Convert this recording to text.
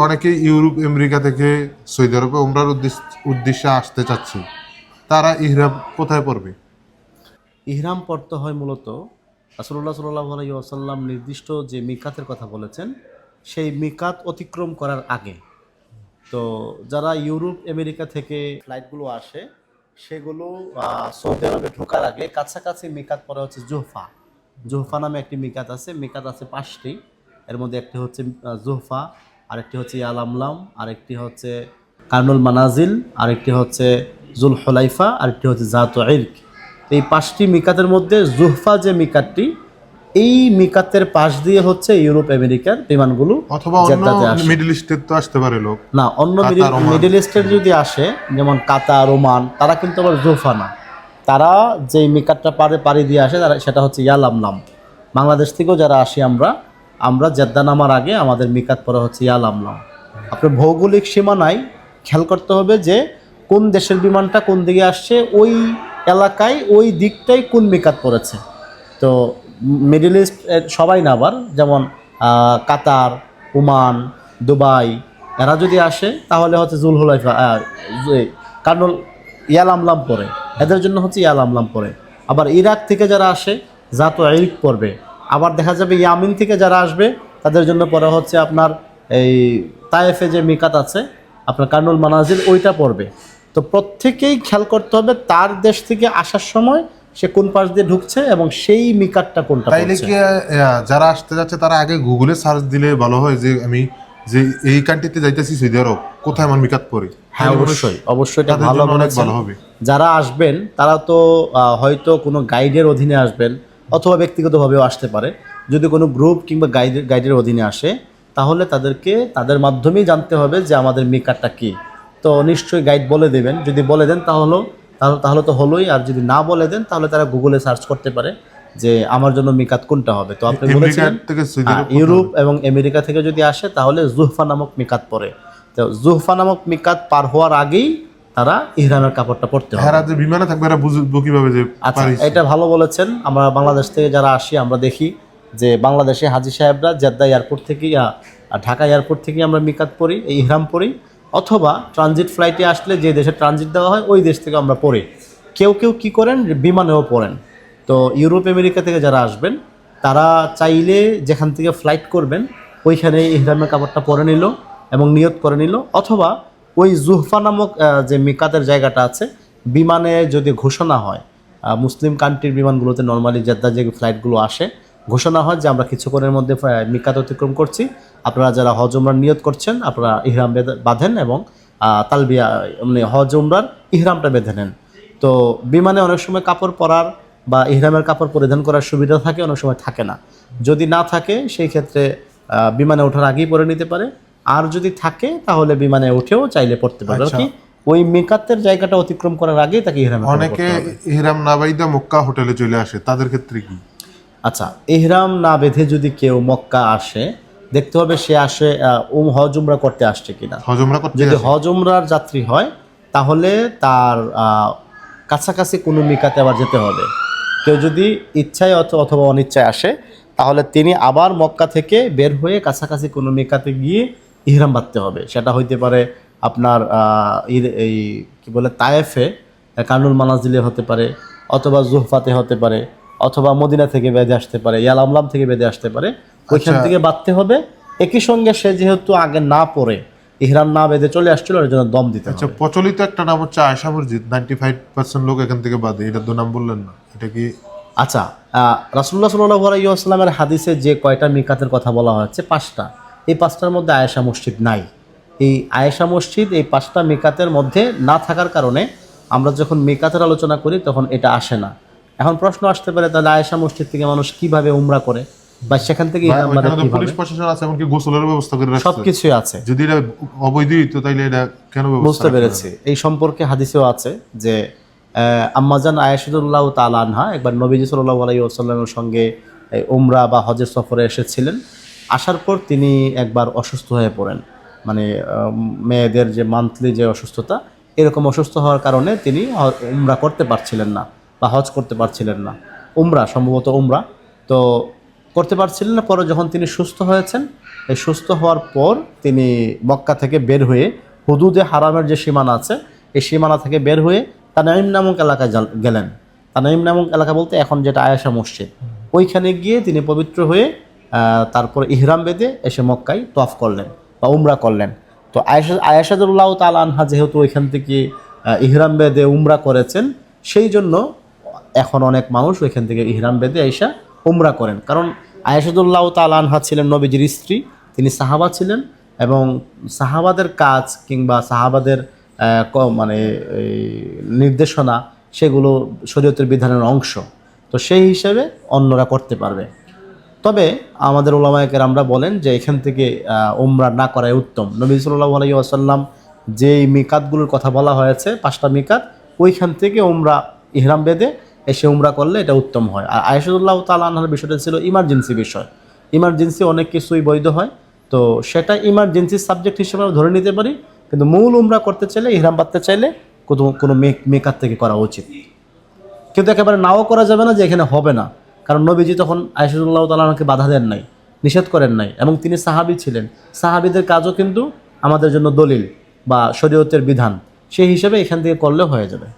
অনেকে Europe America থেকে Saudi আরবে উমরার উদ্দেশ্যে আসতে চাচ্ছে, তারা ইহরাম কোথায় পড়বে? ইহরাম পড়তে হয় মূলত রাসূলুল্লাহ সাল্লাল্লাহু আলাইহি ওয়াসাল্লাম নির্দিষ্ট যে মিকাতের কথা বলেছেন সেই মিকাত অতিক্রম করার আগে। তো যারা ইউরোপ আমেরিকা থেকে ফ্লাইটগুলো আসে সেগুলো সৌদি আরবে ঢোকার আগে কাছাকাছি মিকাত পড়ে হচ্ছে জুহফা। জুহফা নামে একটি মিকাত আছে। মিকাত আছে 5টি। এর মধ্যে একটি হচ্ছে জুহফা, আরেকটি হচ্ছে ইয়ালামলাম, আরেকটি হচ্ছে কারনুল মানাজিল, আরেকটি হচ্ছে জুল হুলাইফা, আরেকটি হচ্ছে জাতু ইরক। এই 5টি মিকাতের মধ্যে জুহফা যে মিকাতটি, এই মিকাতের পাশ দিয়ে হচ্ছে ইউরোপ আমেরিকার বিমানগুলো অথবা অন্য জেদ্দাতে আসে। মিডল ইস্টের তো আসতে পারে লোক। না, অন্য কাতার, ওমান। মিডল ইস্টের যদি আসে, যেমন কাতার, ওমান, তারা কিন্তু আবার জুহফা না। তারা যে মিকাতটা পাড়ি দিয়ে আসে তারা সেটা হচ্ছে ইয়ালামলাম। বাংলাদেশ থেকেও যারা আসি আমরা জেদ্দা নামার আগে আমাদের মিকাত পড়া হচ্ছে ইয়ালামলাম। আপনার ভৌগোলিক সীমানায় খেয়াল করতে হবে যে কোন দেশের বিমানটা কোন দিকে আসছে, ওই এলাকায় ওই দিকটাই কোন মিকাত পড়েছে। তো মিডল ইস্ট সবাই না, আবার যেমন কাতার, ওমান, দুবাই, এরা যদি আসে তাহলে হচ্ছে জুল হুলাইফা কারনুল ইয়ালামলাম পড়ে, এদের জন্য হচ্ছে ইয়ালামলাম পড়ে। আবার ইরাক থেকে যারা আসে জাতু ইরক পড়বে। আবার দেখা যাবে ইয়ামিন থেকে যারা আসবে তাদের জন্য পড়া হচ্ছে আপনার এই তায়েফে যে মিকাত আছে আপনার কারনুল মানাজিল, ওইটা পড়বে। তো প্রত্যেকেই খেয়াল করতে হবে তার দেশ থেকে আসার সময় সে কোন পাশ দিয়ে ঢুকছে এবং সেই মিকাতটা কোনটা তাইলে পড়ছে। কি যারা আসতে যাচ্ছে তারা আগে গুগলে সার্চ দিলে ভালো হয় যে আমি যে এই কান্ট্রিতে যাইতেছি সৌদি আরব, কোথায় আমার মিকাত পড়ে? হ্যাঁ, অবশ্যই এটা তাদের ভালো জন্য অনেক বলেছেন। ভালো হবে। যারা আসবেন তারা তো হয়তো কোনো গাইডের অধীনে আসবেন অথবা ব্যক্তিগতভাবেও আসতে পারে। যদি কোনো গ্রুপ কিংবা গাইডের অধীনে আসে তাহলে তাদেরকে তাদের মাধ্যমেই জানতে হবে যে আমাদের মিকাতটা কী। তো নিশ্চয়ই গাইড বলে দেবেন। যদি বলে দেন তাহলে তো হলোই, আর যদি না বলে দেন তাহলে তারা গুগলে সার্চ করতে পারে যে আমার জন্য মিকাত কোনটা হবে। তো আপনি বলেছিলেন থেকে সৌদি আরব ইউরোপ এবং আমেরিকা থেকে যদি আসে তাহলে জুহফা নামক মিকাত পড়ে। তো জুহফা নামক মিকাত পার হওয়ার আগেই তারা ইহরামের কাপড়টা পরতে হবে। এরা যে বিমানে থাকবে এরা বুঝবো কিভাবে যে আচ্ছা, পারিস? এটা ভালো বলেছেন। আমরা বাংলাদেশ থেকে যারা আসি আমরা দেখি যে বাংলাদেশে হাজী সাহেবরা জেদ্দা এয়ারপোর্ট থেকে ঢাকা এয়ারপোর্ট থেকে আমরা মিকাত পড়ি, এই ইহরাম পড়ি, অথবা ট্রানজিট ফ্লাইটে আসলে যে দেশে ট্রানজিট দেওয়া হয় ওই দেশ থেকে আমরা পড়ি। কেউ কি করেন, বিমানেও পড়েন। তো ইউরোপ আমেরিকা থেকে যারা আসবেন তারা চাইলে যেখান থেকে ফ্লাইট করবেন ওইখানে ইহরামের কাপড়টা পরে নিল এবং নিয়ত করে নিল, অথবা ওই জুহফা নামক যে মিকাতের জায়গাটা আছে বিমানে যদি ঘোষণা হয়, মুসলিম কান্ট্রির বিমানগুলোতে নর্মালি জেদ্দা যে ফ্লাইটগুলো আসে ঘোষণা হয় যে আমরা কিছুক্ষণের মধ্যে মিকাত অতিক্রম করছি, আপনারা যারা হজ উমরার নিয়ত করছেন আপনারা ইহরাম বাঁধেন এবং তালবিয়া মানে হজ উমরার ইহরামটা বেঁধে নেন। তো বিমানে অনেক সময় কাপড় পরার বা ইহরামের কাপড় পরিধান করার সুবিধা থাকে, অনেক সময় থাকে না। যদি না থাকে সেই ক্ষেত্রে বিমানে ওঠার আগেই পরে নিতে পারে, আর যদি থাকে তাহলে বিমানে উঠেও চাইলে পড়তে পারে। আচ্ছা। কি ওই মিকাতের জায়গাটা অতিক্রম করার আগেই তাকে ইহরাম অনেকে ইহরাম না বাইদা মক্কা হোটেলে চলে আসে, তাদের ক্ষেত্রে কি? আচ্ছা, ইহরাম না বেঁধে যদি কেউ মক্কা আসে দেখতে হবে সে আসে হজ উমরা করতে আসছে কিনা। হজ উমরা করতে যদি আসে? হজ উমরার যাত্রী হয় তাহলে তার কাছাকাছি কোনো মিকাতে আবার যেতে হবে। কেউ যদি ইচ্ছায় অথবা অনিচ্ছায় আসে তাহলে তিনি আবার মক্কা থেকে বের হয়ে কাছাকাছি কোনো মিকাতে গিয়ে ইহরাম বাঁধতে হবে। সেটা হইতে পারে আপনার এই কি বলে তায়েফে কারনুল মানাজিলে হতে পারে, অথবা জুহফাতে হতে পারে, অথবা মদিনা থেকে বেঁধে আসতে পারে, ইয়ালামলাম থেকে বেঁধে আসতে পারে। ওইখান থেকে বাঁধতে হবে। একই সঙ্গে সে যেহেতু আগে না পড়ে ইহরাম না বেঁধে চলে আসছিল এর জন্য দম দিতে আচ্ছা, হবে। প্রচলিত একটা নাম হচ্ছে আয়েশা মসজিদ, 95% লোক এখান থেকে বাদে, এটা তো নাম বললেন না, এটা কি? আচ্ছা, রাসূলুল্লাহ সাল্লাল্লাহু আলাইহি ওয়াসাল্লামের হাদিসে যে কয়টা মিকাতের কথা বলা হচ্ছে 5টা, এই 5টার মধ্যে আয়েশা মসজিদ নাই। এই আয়েশা মসজিদ এই 5টা মিকাতের মধ্যে না থাকার কারণে আমরা যখন মিকাতের আলোচনা করি তখন এটা আসে না। এখন প্রশ্ন আসতে পারে তাহলে আয়েশা মসজিদ থেকে মানুষ কিভাবে উমরা করে বা সেখান থেকে ইহরাম বাঁধে ওইখানে তো কিভাবে? পুলিশ প্রশাসন আছে, এমনকি গোসলের ব্যবস্থা করে রাখছে। সবকিছুই আছে। যদি এটা অবৈধ হইতো তাইলে এটা কেন ব্যবস্থা বুঝতে রাখছে পেরেছি। এই সম্পর্কে হাদিসেও আছে যে আম্মাজান আয়েশাতুল্লাহ তাআলা আনহা একবার নবীজি সাল্লাল্লাহু আলাইহি ওয়াসাল্লামের সঙ্গে উমরা বা হজের সফরে এসেছিলেন। আসার পর তিনি একবার অসুস্থ হয়ে পড়েন, মানে মেয়েদের যে মান্থলি যে অসুস্থতা, এরকম অসুস্থ হওয়ার কারণে তিনি উমরা করতে পারছিলেন না বা হজ করতে পারছিলেন না। উমরা সম্ভবত উমরা তো করতে পারছিলেন না। পরে যখন তিনি সুস্থ হয়েছেন এই সুস্থ হওয়ার পর তিনি মক্কা থেকে বের হয়ে হুদুদে হারামের যে সীমানা আছে এই সীমানা থেকে বের হয়ে তানাইম নামক এলাকায় গেলেন। তানাইম নামক এলাকা বলতে এখন যেটা আয়েশা মসজিদ, ওইখানে গিয়ে তিনি পবিত্র হয়ে তারপর ইহরাম বেঁধে এসে মক্কায় তওয়াফ করলেন বা উমরা করলেন। তো আয়েশাদুল্লাহ তাআলা আনহা যেহেতু ওইখান থেকে ইহরাম বেঁধে উমরা করেছেন, সেই জন্য এখন অনেক মানুষ ওইখান থেকে ইহরাম বেঁধে আয়েশা উমরা করেন। কারণ আয়েশাদুল্লাহ তাআলা আনহা ছিলেন নবীজির স্ত্রী, তিনি সাহাবা ছিলেন, এবং সাহাবাদের কাজ কিংবা সাহাবাদের মানে এই নির্দেশনা সেগুলো শরীয়তের বিধানের অংশ। তো সেই হিসেবে অন্যরা করতে পারবে। তবে আমাদের ওলামায়ে কেরামরা বলেন যে এখান থেকে উমরা না করাই উত্তম। নবী সাল্লাল্লাহু আলাইহি ওয়াসাল্লাম যেই মিকাতগুলোর কথা বলা হয়েছে 5টা মিকাত, ওইখান থেকে উমরা ইহরাম বেঁধে এসে উমরা করলে এটা উত্তম হয়। আর আয়েশাদুল্লাহ তাআলা আনহার বিষয়টা ছিল ইমার্জেন্সি বিষয়। ইমার্জেন্সি অনেক কিছুই বৈধ হয়, তো সেটা ইমার্জেন্সি সাবজেক্ট হিসেবে আমরা ধরে নিতে পারি। কিন্তু মূল উমরা করতে চাইলে, ইহরাম বাঁধতে চাইলে কোনো মেকাত থেকে করা উচিত। কিন্তু একেবারে নাও করা যাবে না যে এখানে হবে না, কারণ নবীজি তখন আয়েশাদুল্লাহ তাআলা আনহাকে বাধা দেন নাই, নিষেধ করেন নাই, এবং তিনি সাহাবী ছিলেন। সাহাবীদের কাজও কিন্তু আমাদের জন্য দলিল বা শরীয়তের বিধান, সেই হিসেবে এখান থেকে করলেও হয়ে যাবে।